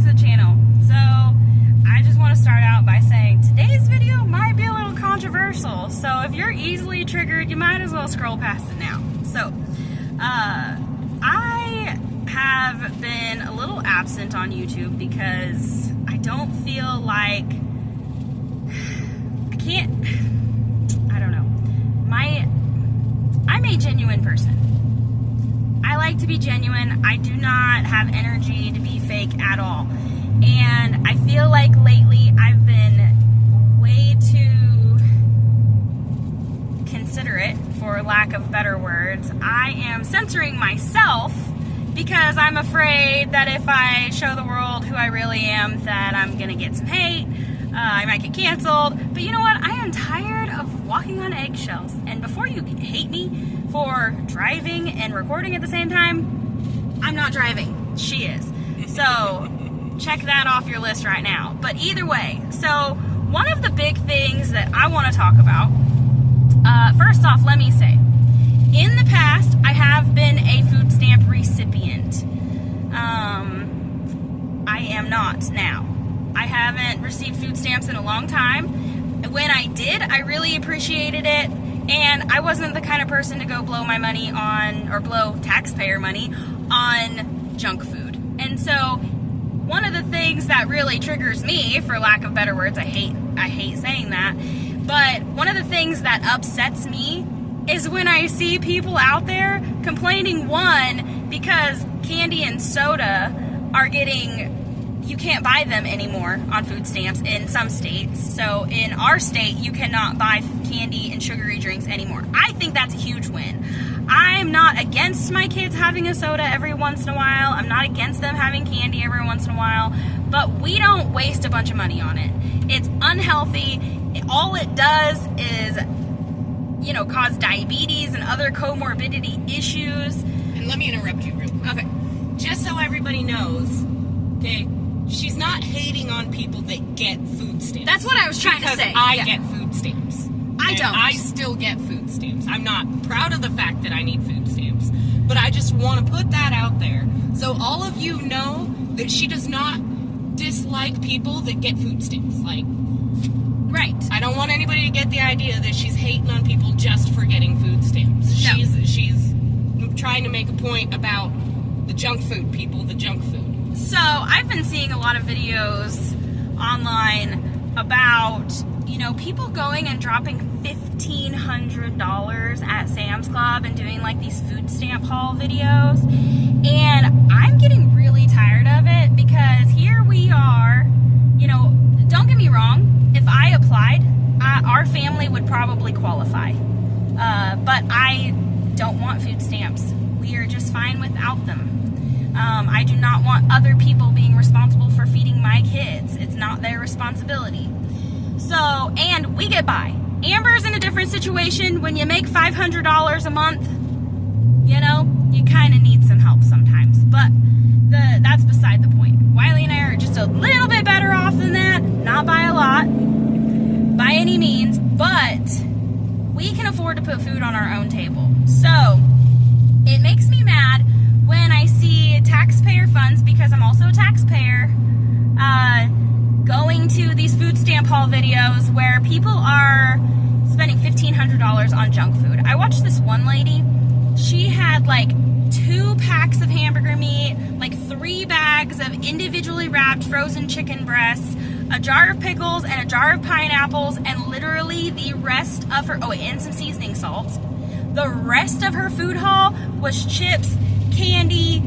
to the channel. So I just want to start out by saying today's video might be a little controversial. So if you're easily triggered, you might as well scroll past it now. So I have been a little absent on YouTube because I don't feel like I don't know. I'm a genuine person. I like to be genuine. I do not have energy to be fake at all. And I feel like lately I've been way too considerate, for lack of better words. I am censoring myself because I'm afraid that if I show the world who I really am, that I'm gonna get some hate. I might get canceled. But you know what? I am tired of walking on eggshells. And before you hate me for driving and recording at the same time, I'm not driving. She is. So check that off your list right now. But either way, so one of the big things that I want to talk about, first off, let me say, in the past, I have been a food stamp recipient. I am not now. I haven't received food stamps in a long time. When I did, I really appreciated it, and I wasn't the kind of person to go blow my money on, or blow taxpayer money on junk food. And so one of the things that really triggers me, for lack of better words, I hate saying that, but one of the things that upsets me is when I see people out there complaining, one, because candy and soda are you can't buy them anymore on food stamps in some states. So in our state, you cannot buy candy and sugary drinks anymore. I think that's a huge win. I'm not against my kids having a soda every once in a while. I'm not against them having candy every once in a while, but we don't waste a bunch of money on it. It's unhealthy. All it does is, cause diabetes and other comorbidity issues. And let me interrupt you real quick. Okay. Just so everybody knows, okay, she's not hating on people that get food stamps. That's what I was trying to say. I get food stamps. I don't. I still get food stamps. I'm not proud of the fact that I need food stamps, but I just want to put that out there so all of you know that she does not dislike people that get food stamps. Right. I don't want anybody to get the idea that she's hating on people just for getting food stamps. No. She's trying to make a point about the junk food people, the junk food. So I've been seeing a lot of videos online about, people going and dropping $1,500 at Sam's Club and doing these food stamp haul videos. And I'm getting really tired of it because here we are, don't get me wrong, if I applied, our family would probably qualify. But I don't want food stamps. We are just fine without them. I do not want other people being responsible for feeding my kids. It's not their responsibility. So, and we get by. Amber's in a different situation. When you make $500 a month, you kind of need some help sometimes. But that's beside the point. Wiley and I are just a little bit better off than that. Not by a lot, by any means, but we can afford to put food on our own table. So, it makes me mad when I see taxpayer funds, because I'm also a taxpayer, going to these food stamp haul videos where people are spending $1,500 on junk food. I watched this one lady. She had 2 packs of hamburger meat, 3 bags of individually wrapped frozen chicken breasts, a jar of pickles, and a jar of pineapples, and literally the rest of her, and some seasoning salt. The rest of her food haul was chips, candy,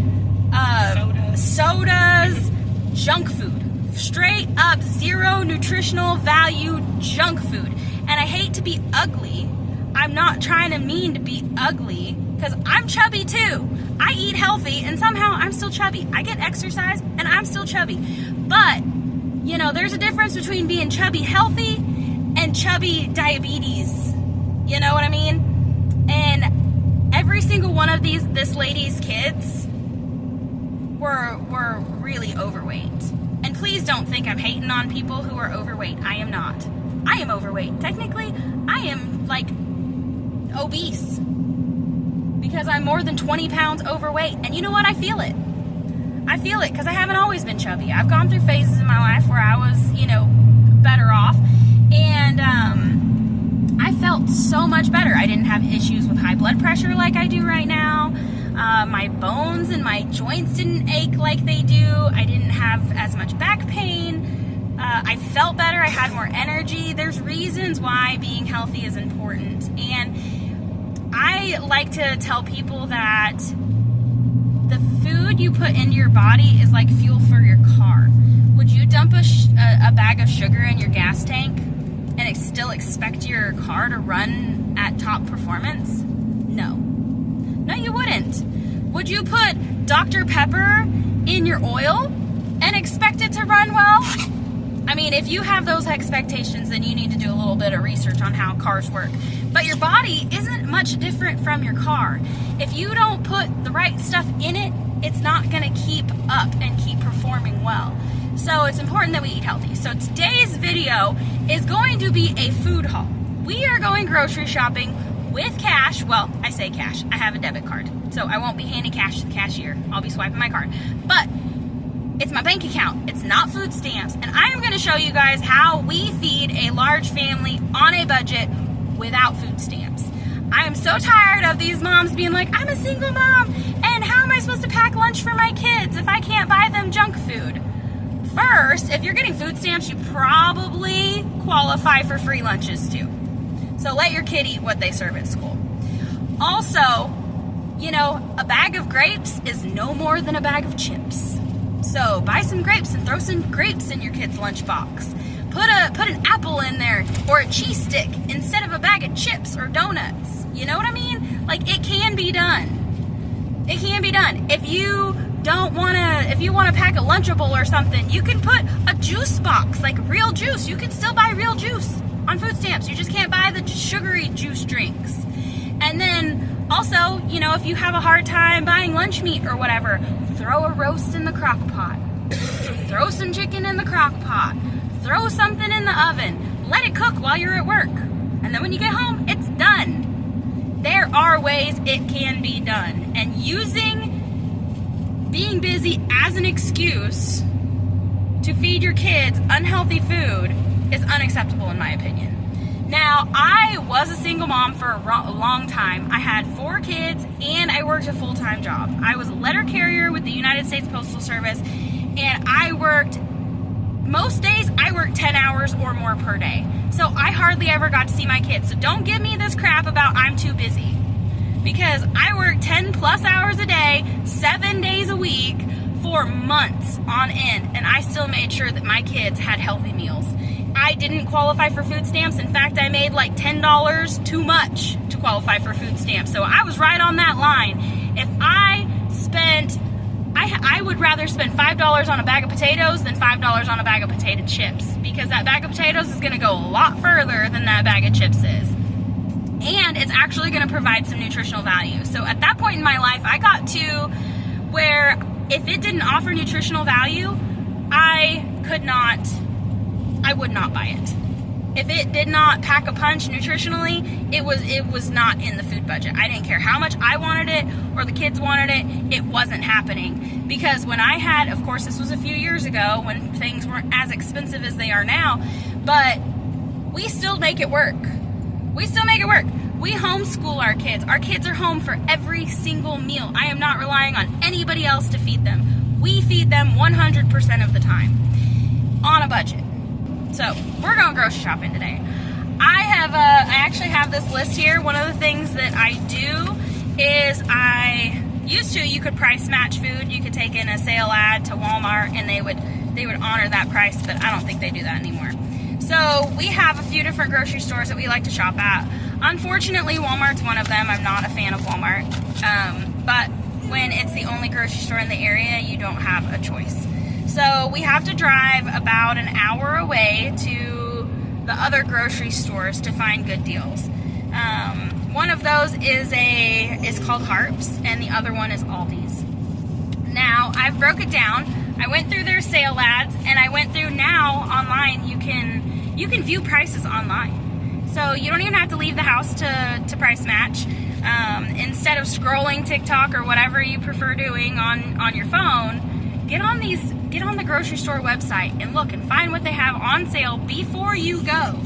sodas, junk food. Straight up zero nutritional value junk food. And I hate to be ugly. I'm not trying to mean to be ugly, because I'm chubby too. I eat healthy and somehow I'm still chubby. I get exercise and I'm still chubby. But, there's a difference between being chubby healthy and chubby diabetes. You know what I mean? And every single one of this lady's kids were really overweight. And please don't think I'm hating on people who are overweight. I am not. I am overweight. Technically, I am obese because I'm more than 20 pounds overweight. And you know what? I feel it. I feel it because I haven't always been chubby. I've gone through phases in my life where I was, better off. And I felt so much better. I didn't have issues with high blood pressure like I do right now. My bones and my joints didn't ache like they do. I didn't have as much back pain. I felt better. I had more energy. There's reasons why being healthy is important. And I like to tell people that the food you put into your body is like fuel for your car. Would you dump a bag of sugar in your gas tank and still expect your car to run at top performance? No. No, you wouldn't. Would you put Dr. Pepper in your oil and expect it to run well? I mean, if you have those expectations, then you need to do a little bit of research on how cars work. But your body isn't much different from your car. If you don't put the right stuff in it, it's not going to keep up and keep performing well. So it's important that we eat healthy. So today's video is going to be a food haul. We are going grocery shopping with cash. Well, I say cash. I have a debit card. So I won't be handing cash to the cashier. I'll be swiping my card. But it's my bank account. It's not food stamps. And I am going to show you guys how we feed a large family on a budget without food stamps. I am so tired of these moms being like, I'm a single mom, and how am I supposed to pack lunch for my kids if I can't buy them junk food? First, if you're getting food stamps, you probably qualify for free lunches too. So let your kid eat what they serve at school. Also, a bag of grapes is no more than a bag of chips. So buy some grapes and throw some grapes in your kid's lunchbox. Put an apple in there or a cheese stick instead of a bag of chips or donuts. You know what I mean? Like, it can be done. It can be done. If you want to pack a Lunchable or something, you can put a juice box, like real juice. You can still buy real juice on food stamps. You just can't buy the sugary juice drinks. And then also, if you have a hard time buying lunch meat or whatever, throw a roast in the crock pot. Throw some chicken in the crock pot. Throw something in the oven. Let it cook while you're at work. And then when you get home, it's done. There are ways it can be done. And using being busy as an excuse to feed your kids unhealthy food is unacceptable in my opinion. Now, I was a single mom for a long time. I had 4 kids and I worked a full-time job. I was a letter carrier with the United States Postal Service, and most days I worked 10 hours or more per day. So I hardly ever got to see my kids. So don't give me this crap about I'm too busy. Because I worked 10 plus hours a day, 7 days a week for months on end, and I still made sure that my kids had healthy meals. I didn't qualify for food stamps. In fact, I made like $10 too much to qualify for food stamps. So I was right on that line. If I would rather spend $5 on a bag of potatoes than $5 on a bag of potato chips, because that bag of potatoes is going to go a lot further than that bag of chips is. And it's actually going to provide some nutritional value. So at that point in my life, I got to where if it didn't offer nutritional value, I would not buy it. If it did not pack a punch nutritionally, it was not in the food budget. I didn't care how much I wanted it or the kids wanted it. It wasn't happening. Because when I had, of course, this was a few years ago when things weren't as expensive as they are now, but we still make it work. We still make it work. We homeschool our kids. Our kids are home for every single meal. I am not relying on anybody else to feed them. We feed them 100% of the time on a budget. So we're going grocery shopping today. I actually have this list here. One of the things that I do is you could price match food. You could take in a sale ad to Walmart and they would honor that price, but I don't think they do that anymore. So we have a few different grocery stores that we like to shop at. Unfortunately, Walmart's one of them. I'm not a fan of Walmart. But when it's the only grocery store in the area, you don't have a choice. So we have to drive about an hour away to the other grocery stores to find good deals. One of those is called Harps, and the other one is Aldi's. Now, I've broke it down. I went through their sale ads, and I went through now online. You can view prices online. So you don't even have to leave the house to price match. Instead of scrolling TikTok or whatever you prefer doing on your phone, get on the grocery store website and look and find what they have on sale before you go.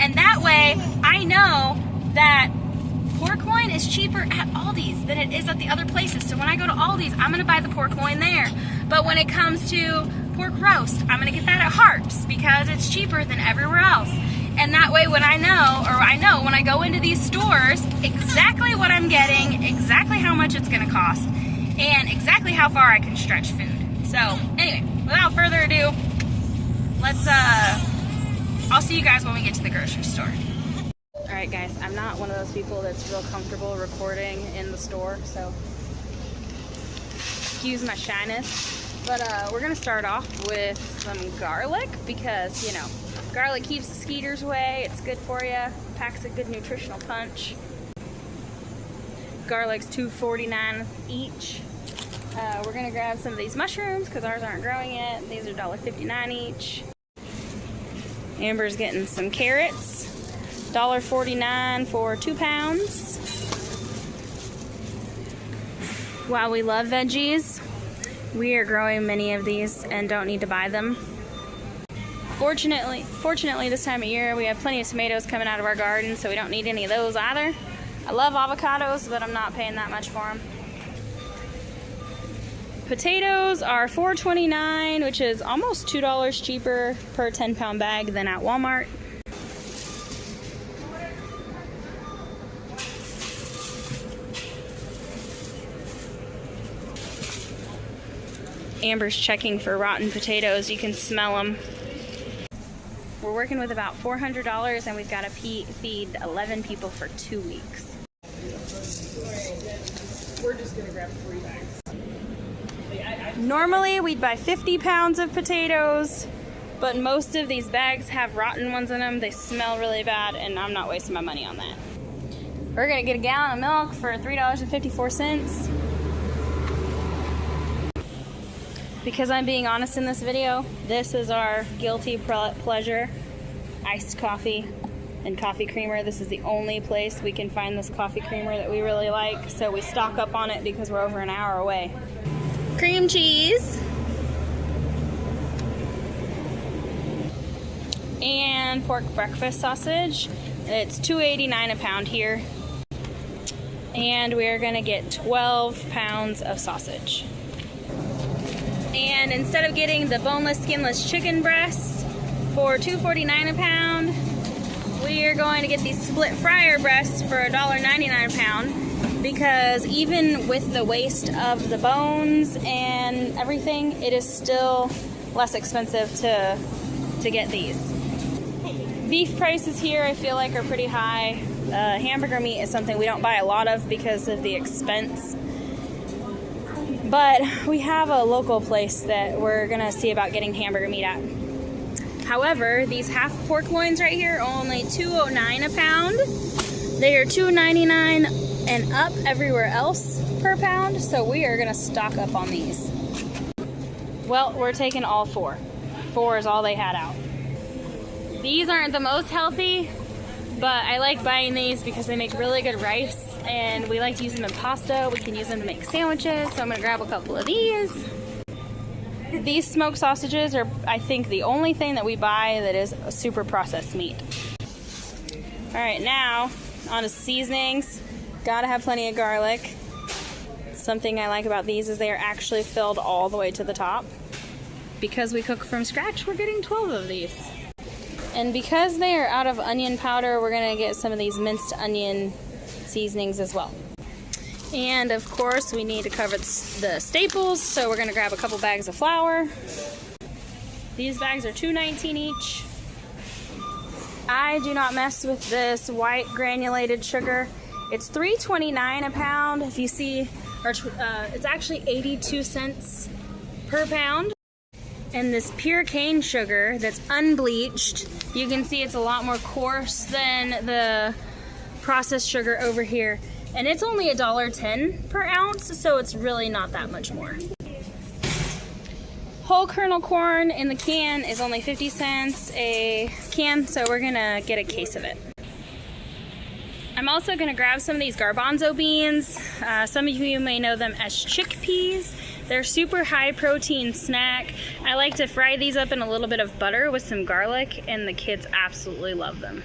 And that way, I know that pork loin is cheaper at Aldi's than it is at the other places. So when I go to Aldi's, I'm gonna buy the pork loin there. But when it comes to pork roast, I'm gonna get that at Harps because it's cheaper than everywhere else. And that way when I know when I go into these stores exactly what I'm getting, exactly how much it's gonna cost, and exactly how far I can stretch food. So anyway, without further ado, I'll see you guys when we get to the grocery store. Alright guys, I'm not one of those people that's real comfortable recording in the store, so excuse my shyness. But we're gonna start off with some garlic because, you know, garlic keeps the skeeters away, it's good for you, packs a good nutritional punch. Garlic's $2.49 each. We're gonna grab some of these mushrooms because ours aren't growing yet. These are $1.59 each. Amber's getting some carrots, $1.49 for 2 pounds. While we love veggies, we are growing many of these and don't need to buy them. Fortunately, this time of year we have plenty of tomatoes coming out of our garden, so we don't need any of those either. I love avocados, but I'm not paying that much for them. Potatoes are $4.29, which is almost $2 cheaper per 10-pound bag than at Walmart. Amber's checking for rotten potatoes. You can smell them. We're working with about $400 and we've got to feed 11 people for 2 weeks. We're just gonna grab 3 bags. Normally we'd buy 50 pounds of potatoes, but most of these bags have rotten ones in them. They smell really bad and I'm not wasting my money on that. We're gonna get a gallon of milk for $3.54. Because I'm being honest in this video, this is our guilty pleasure, iced coffee and coffee creamer. This is the only place we can find this coffee creamer that we really like, so we stock up on it because we're over an hour away. Cream cheese. And pork breakfast sausage. It's $2.89 a pound here. And we are gonna get 12 pounds of sausage. And instead of getting the boneless, skinless chicken breasts for $2.49 a pound, we are going to get these split fryer breasts for $1.99 a pound, because even with the waste of the bones and everything, it is still less expensive to get these. Beef prices here I feel like are pretty high. Hamburger meat is something we don't buy a lot of because of the expense. But we have a local place that we're gonna see about getting hamburger meat at. However, these half pork loins right here are only $2.09 a pound. They are $2.99 and up everywhere else per pound, so we are gonna stock up on these. Well, we're taking all 4. 4 is all they had out. These aren't the most healthy, but I like buying these because they make really good rice. And we like to use them in pasta. We can use them to make sandwiches, so I'm gonna grab a couple of these. These smoked sausages are, I think, the only thing that we buy that is a super processed meat. All right, now on to seasonings. Gotta have plenty of garlic. Something I like about these is they are actually filled all the way to the top. Because we cook from scratch, we're getting 12 of these. And because they are out of onion powder, we're gonna get some of these minced onion seasonings as well. And of course we need to cover the staples, so we're gonna grab a couple bags of flour. These bags are $2.19 each. I do not mess with this white granulated sugar. It's $3.29 a pound. If you see, it's actually 82 cents per pound. And this pure cane sugar that's unbleached, you can see it's a lot more coarse than the processed sugar over here, and it's only $1.10 per ounce, so it's really not that much more. Whole kernel corn in the can is only 50 cents a can, so we're gonna get a case of it. I'm also gonna grab some of these garbanzo beans. Some of you may know them as chickpeas. They're super high protein snack. I like to fry these up in a little bit of butter with some garlic, and the kids absolutely love them.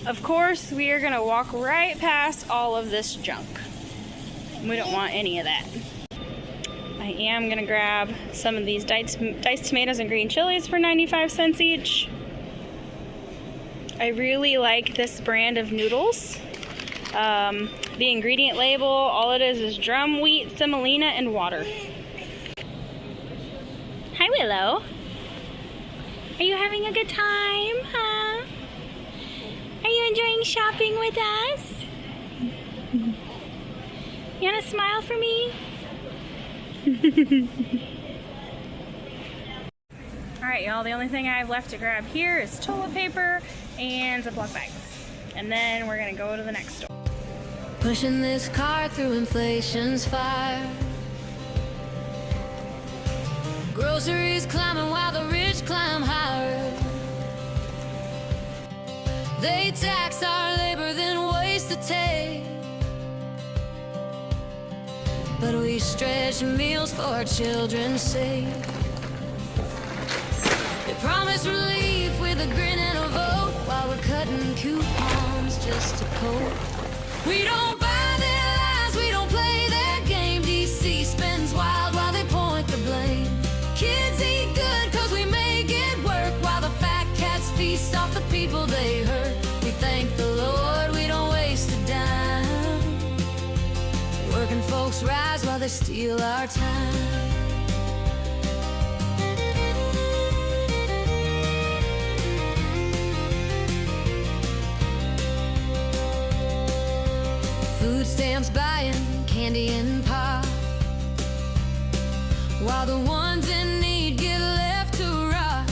Of course, we are gonna walk right past all of this junk. We don't want any of that. I am gonna grab some of these diced tomatoes and green chilies for 95 cents each. I really like this brand of noodles. The ingredient label, all it is drum wheat, semolina, and water. Hi, Willow. Are you having a good time, huh? Are you enjoying shopping with us? You wanna smile for me? Alright, y'all, the only thing I have left to grab here is toilet paper and Ziploc bags. And then we're gonna go to the next store. Pushing this car through inflation's fire. Groceries climbing while the rich climb higher. They tax our labor, then waste the taste. But we stretch meals for our children's sake. They promise relief with a grin and a vote, while we're cutting coupons just to cope. We don't buy their lies, we don't play their game. DC spends wild while they point the blame. Kids eat good cause we make it work, while the fat cats feast off the people they hurt. We thank the Lord we don't waste a dime. Working folks rise while they steal our time. Food stamps buying candy and pop, while the ones in need get left to rot.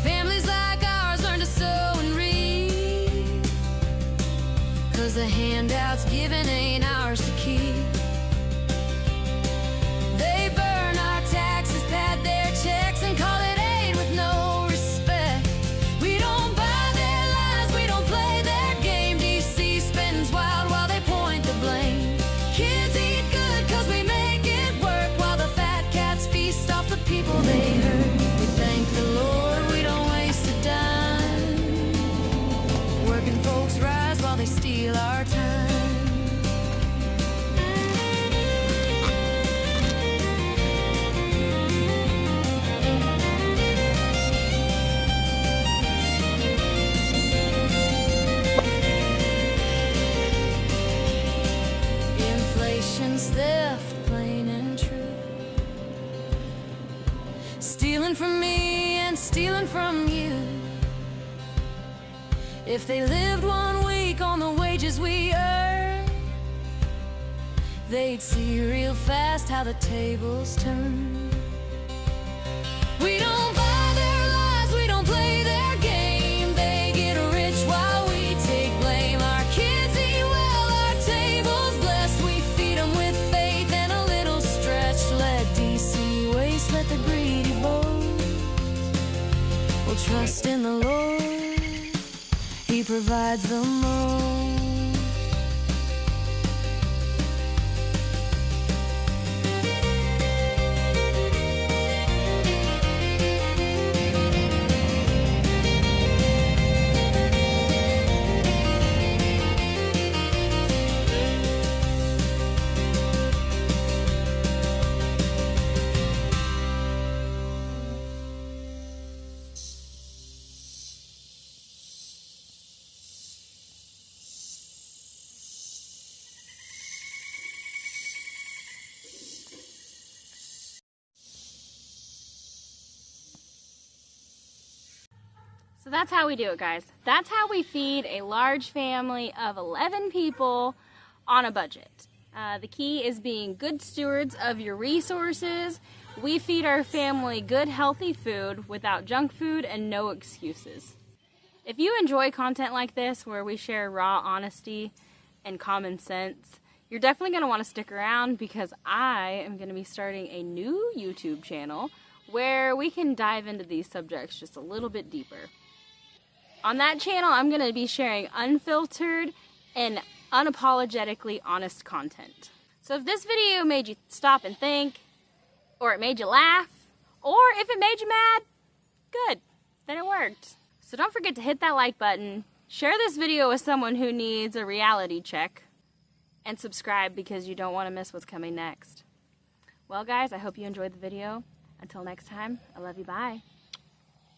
Families like ours learn to sow and reap, cause the handouts given ain't ours to keep. They burn our taxes, pad their checks, and call it aid with no respect. We don't buy their lies, we don't play their game. DC spends wild while they point the blame. Kids eat good cause we make it work, while the fat cats feast off the people they hurt. We thank the Lord we don't waste a dime. Working folks rise while they steal our time. Inflation's theft, plain and true. Stealing from me and stealing from you. If they lived 1 week on the wages we earn, they'd see real fast how the tables turn. We don't buy their lies, we don't play their game. They get rich while we take blame. Our kids eat well, our table's blessed. We feed them with faith and a little stretch. Let DC waste, let the greedy boast. We'll trust in the Lord, He provides the most. So that's how we do it, guys. That's how we feed a large family of 11 people on a budget. The key is being good stewards of your resources. We feed our family good, healthy food without junk food and no excuses. If you enjoy content like this, where we share raw honesty and common sense, you're definitely going to want to stick around, because I am going to be starting a new YouTube channel where we can dive into these subjects just a little bit deeper. On that channel, I'm going to be sharing unfiltered and unapologetically honest content. So if this video made you stop and think, or it made you laugh, or if it made you mad, good, then it worked. So don't forget to hit that like button, share this video with someone who needs a reality check, and subscribe because you don't want to miss what's coming next. Well guys, I hope you enjoyed the video. Until next time, I love you, bye.